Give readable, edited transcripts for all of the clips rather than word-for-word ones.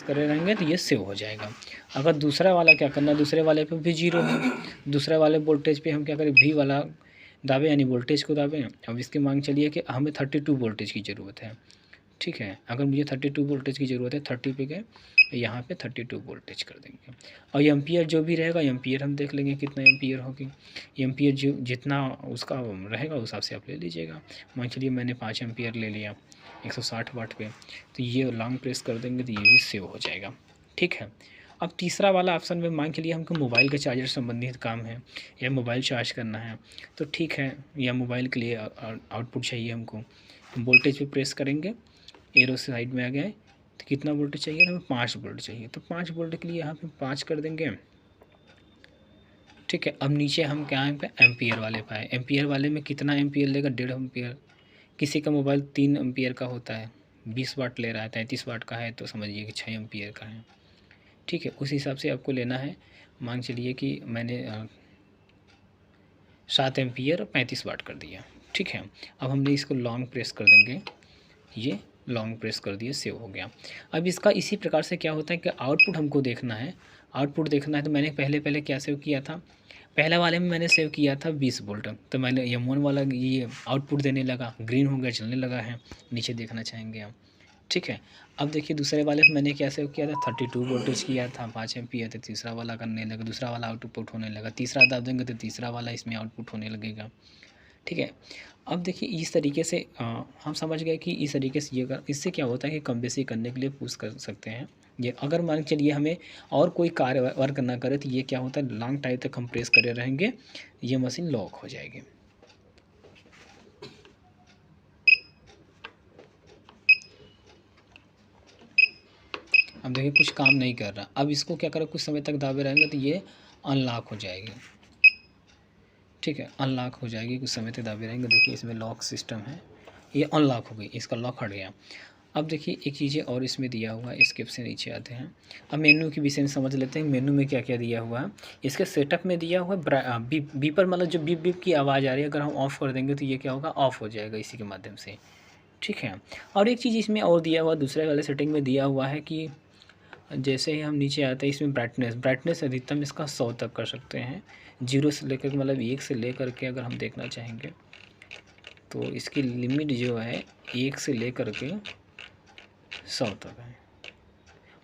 करे रहेंगे तो ये सेव हो जाएगा। अगर दूसरा वाला क्या करना है, दूसरे वाले पे भी 0 है, दूसरे वाले वोल्टेज पे हम क्या करें, V वाला दाबें यानी वोल्टेज को दाबें। अब इसकी मांग चलिए कि हमें 32 वोल्टेज की ज़रूरत है, ठीक है। अगर मुझे 32 वोल्टेज की ज़रूरत है, 30 पे गए यहाँ पे 32 वोल्टेज कर देंगे। और एम्पियर जो भी रहेगा, एम्पियर हम देख लेंगे कितना एम्पियर होगी। एम्पियर जो जितना उसका रहेगा उस हिसाब से आप ले लीजिएगा। मान चलिए मैंने 5 एम्पियर ले लिया 160 वाट पे, तो ये लॉन्ग प्रेस कर देंगे तो ये भी सेव हो जाएगा, ठीक है। अब तीसरा वाला ऑप्शन में मान के लिए हमको मोबाइल के चार्जर संबंधित काम है या मोबाइल चार्ज करना है, तो ठीक है, या मोबाइल के लिए आउटपुट चाहिए हमको। हम वोल्टेज पे प्रेस करेंगे, एरो साइड में आ गए, तो कितना वोल्ट चाहिए, हमें 5 वोल्ट चाहिए, तो 5 वोल्ट के लिए यहाँ पे 5 कर देंगे, ठीक है। अब नीचे हम क्या हैं पे एम्पियर वाले पाए, एम्पियर वाले में कितना एम्पियर लेगा, 1.5 एम्पियर। किसी का मोबाइल 3 एम्पियर का होता है, 20 वाट ले रहा है, 33 वाट का है, तो समझिए कि 6 एम्पियर का है, ठीक है। उस हिसाब से आपको लेना है। मान चलिए कि मैंने 7 एम्पियर और 35 वाट कर दिया, ठीक है। अब हमने इसको लॉन्ग प्रेस कर देंगे, ये लॉन्ग प्रेस कर दिए, सेव हो गया। अब इसका इसी प्रकार से क्या होता है कि आउटपुट हमको देखना है, आउटपुट देखना है, तो मैंने पहले क्या सेव किया था, पहले वाले में मैंने सेव किया था 20 वोल्ट, तो मैंने M1 वाला ये आउटपुट देने लगा, ग्रीन हो गया, चलने लगा है, नीचे देखना चाहेंगे हम, ठीक है। अब देखिए दूसरे वाले में मैंने क्या सेव किया था, 32 वोल्टेज किया था, 5 एम्पियर, तो तीसरा वाला करने लगा, दूसरा वाला आउटपुट होने लगा, तीसरा दाब देंगे तो तीसरा वाला इसमें आउटपुट होने लगेगा, ठीक है। अब देखिए इस तरीके से हम समझ गए कि इस तरीके से ये इससे क्या होता है कि कम बेसी करने के लिए पुश कर सकते हैं। ये अगर मान के चलिए हमें और कोई कार्य वर्क ना करे तो ये क्या होता है, लॉन्ग टाइम तक हम प्रेस करे रहेंगे, ये मशीन लॉक हो जाएगी। अब देखिए कुछ काम नहीं कर रहा, अब इसको क्या करें, कुछ समय तक दाबे रहेंगे तो ये अनलॉक हो जाएगी, ठीक है, अनलॉक हो जाएगी, कुछ समय तक दाबे रहेंगे। देखिए इसमें लॉक सिस्टम है, ये अनलॉक हो गई, इसका लॉक हट गया। अब देखिए एक चीज़ें और इसमें दिया हुआ है, स्किप से नीचे आते हैं। अब मेन्यू के विषय में समझ लेते हैं, मेन्यू में क्या क्या दिया हुआ है। इसके सेटअप में दिया हुआ है बीपर, मतलब जो बीप बीप की आवाज़ आ रही है, अगर हम ऑफ़ कर देंगे तो ये क्या होगा, ऑफ़ हो जाएगा इसी के माध्यम से, ठीक है। और एक चीज़ इसमें और दिया हुआ, दूसरे वाले सेटिंग में दिया हुआ है कि जैसे ही हम नीचे आते हैं इसमें ब्राइटनेस अधिकतम इसका 100 तक कर सकते हैं, 0 से लेकर मतलब 1 से लेकर के अगर हम देखना चाहेंगे तो इसकी लिमिट जो है 1 से लेकर के 100 तक है,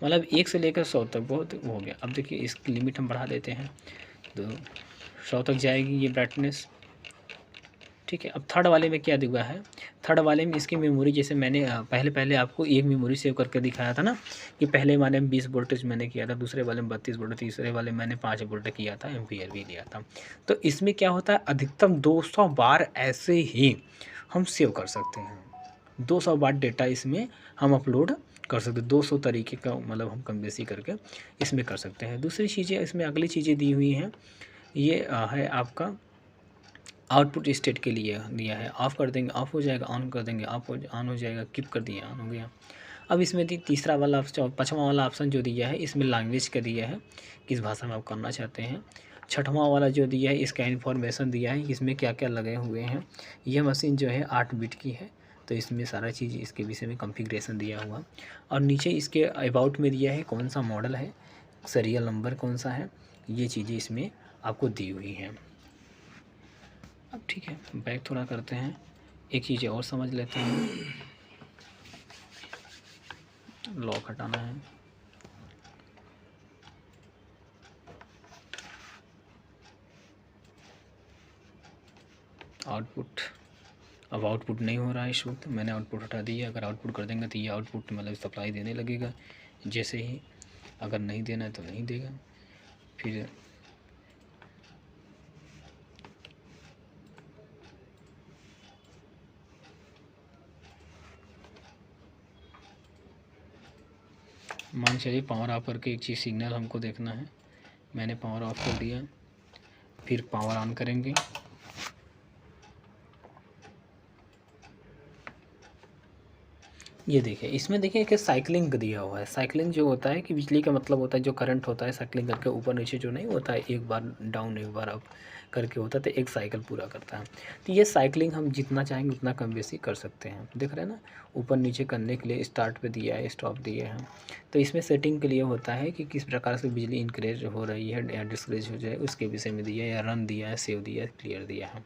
मतलब 1 से लेकर 100 तक बहुत हो गया। अब देखिए इसकी लिमिट हम बढ़ा देते हैं तो 100 तक जाएगी ये ब्राइटनेस, ठीक है। अब थर्ड वाले में क्या दिया है, थर्ड वाले में इसकी मेमोरी, जैसे मैंने पहले आपको एक मेमोरी सेव करके दिखाया था ना, कि पहले वाले में 20 वोल्टेज मैंने किया था, दूसरे वाले में 32 वोल्ट, तीसरे वाले में मैंने 5 वोल्ट किया था, एम्पियर भी लिया था। तो इसमें क्या होता है, अधिकतम 200 बार ऐसे ही हम सेव कर सकते हैं, 200 बार डेटा इसमें हम अपलोड कर सकते हैं, 200 तरीके का मतलब हम कम बेसी करके इसमें कर सकते हैं। दूसरी चीज़ें इसमें अगली चीज़ें दी हुई हैं, ये है आपका आउटपुट स्टेट के लिए दिया है, ऑफ़ कर देंगे ऑफ़ हो जाएगा, ऑन कर देंगे ऑन हो जाएगा, कीप कर दिया ऑन हो गया। अब इसमें तीसरा वाला पाँचवा वाला ऑप्शन जो दिया है, इसमें लैंग्वेज का दिया है, किस भाषा में आप करना चाहते हैं। छठवां वाला जो दिया है, इसका इन्फॉर्मेशन दिया है, इसमें क्या क्या लगे हुए हैं। यह मशीन जो है 8 बिट की है, तो इसमें सारा चीज़ इसके विषय में कॉन्फ़िगरेशन दिया हुआ। और नीचे इसके अबाउट में दिया है कौन सा मॉडल है, सीरियल नंबर कौन सा है, ये चीज़ें इसमें आपको दी हुई हैं। अब ठीक है, बैक थोड़ा करते हैं, एक चीज़ और समझ लेते हैं। लॉक हटाना है, आउटपुट, अब आउटपुट नहीं हो रहा है इस वक्त, मैंने आउटपुट हटा दिया। अगर आउटपुट कर देंगे तो ये आउटपुट मतलब सप्लाई देने लगेगा जैसे ही, अगर नहीं देना है तो नहीं देगा। फिर मान चलिए पावर ऑफ करके एक चीज़ सिग्नल हमको देखना है, मैंने पावर ऑफ कर दिया, फिर पावर ऑन करेंगे, ये देखिए, इसमें देखिए कि साइक्लिंग दिया हुआ है। साइक्लिंग जो होता है कि बिजली का मतलब होता है जो करंट होता है साइक्लिंग करके ऊपर नीचे जो नहीं होता है, एक बार डाउन एक बार अप करके होता है, तो एक साइकिल पूरा करता है। तो ये साइक्लिंग हम जितना चाहेंगे उतना कम बेसी कर सकते हैं। देख रहे हैं ना, ऊपर नीचे करने के लिए स्टार्ट पे दिया है, स्टॉप दिए हैं। तो इसमें सेटिंग के लिए होता है कि किस प्रकार से बिजली इंक्रीज हो रही है या डिस्करेज हो जाए, उसके विषय में दिया है, या रन दिया है, सेव दिया है, क्लियर दिया है।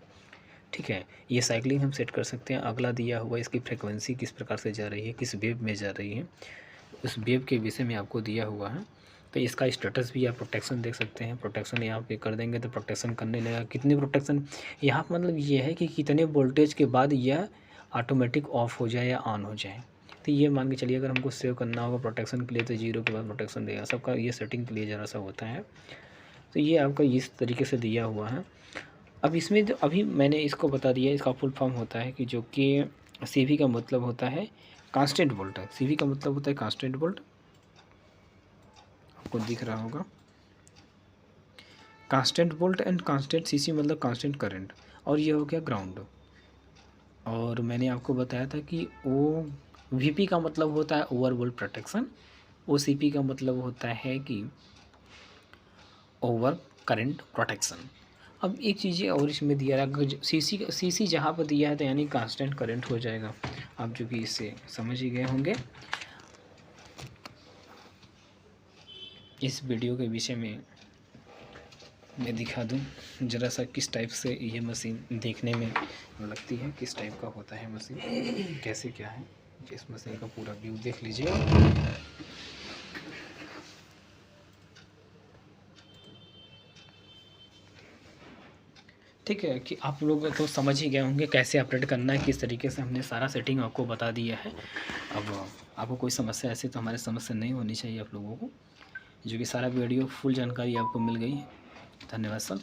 ठीक है, ये साइक्लिंग हम सेट कर सकते हैं। अगला दिया हुआ इसकी फ्रिक्वेंसी किस प्रकार से जा रही है, किस वेव में जा रही है, उस वेव के विषय में आपको दिया हुआ है। तो इसका स्टेटस भी आप प्रोटेक्शन देख सकते हैं। प्रोटेक्शन यहाँ पे कर देंगे तो प्रोटेक्शन करने लगेगा। कितनी प्रोटेक्शन, यहाँ पर मतलब ये है कि कितने वोल्टेज के बाद यह ऑटोमेटिक ऑफ हो जाए या ऑन हो जाए। तो ये मान के चलिए, अगर हमको सेव करना होगा प्रोटेक्शन के लिए तो 0 के बाद प्रोटेक्शन देगा। सबका ये सेटिंग के लिए ज़रा सा होता है। तो ये आपका इस तरीके से दिया हुआ है। अब इसमें जो अभी मैंने इसको बता दिया, इसका फुल फॉर्म होता है कि जो कि CV का मतलब होता है कांस्टेंट वोल्ट। CV का मतलब होता है कांस्टेंट वोल्ट, आपको दिख रहा होगा। Constant volt and constant CC मतलब कांस्टेंट करंट। और ये हो गया ग्राउंड। और मैंने आपको बताया था कि VP का मतलब होता है ओवर वोल्ट प्रोटेक्शन। OCP का मतलब होता है कि ओवर करंट प्रोटेक्शन। अब एक चीज़ें और इसमें दिया है, CC जहाँ पर दिया है तो यानी कांस्टेंट करंट हो जाएगा। आप जो कि इससे समझ ही गए होंगे। इस वीडियो के विषय में मैं दिखा दूं ज़रा सा किस टाइप से ये मशीन देखने में लगती है, किस टाइप का होता है मशीन, कैसे क्या है। इस मशीन का पूरा व्यू देख लीजिए। ठीक है, कि आप लोग तो समझ ही गए होंगे कैसे ऑपरेट करना है, किस तरीके से हमने सारा सेटिंग आपको बता दिया है। अब आपको कोई समस्या ऐसे तो हमारे समस्या नहीं होनी चाहिए आप लोगों को, जो कि सारा वीडियो फुल जानकारी आपको मिल गई है। धन्यवाद सर।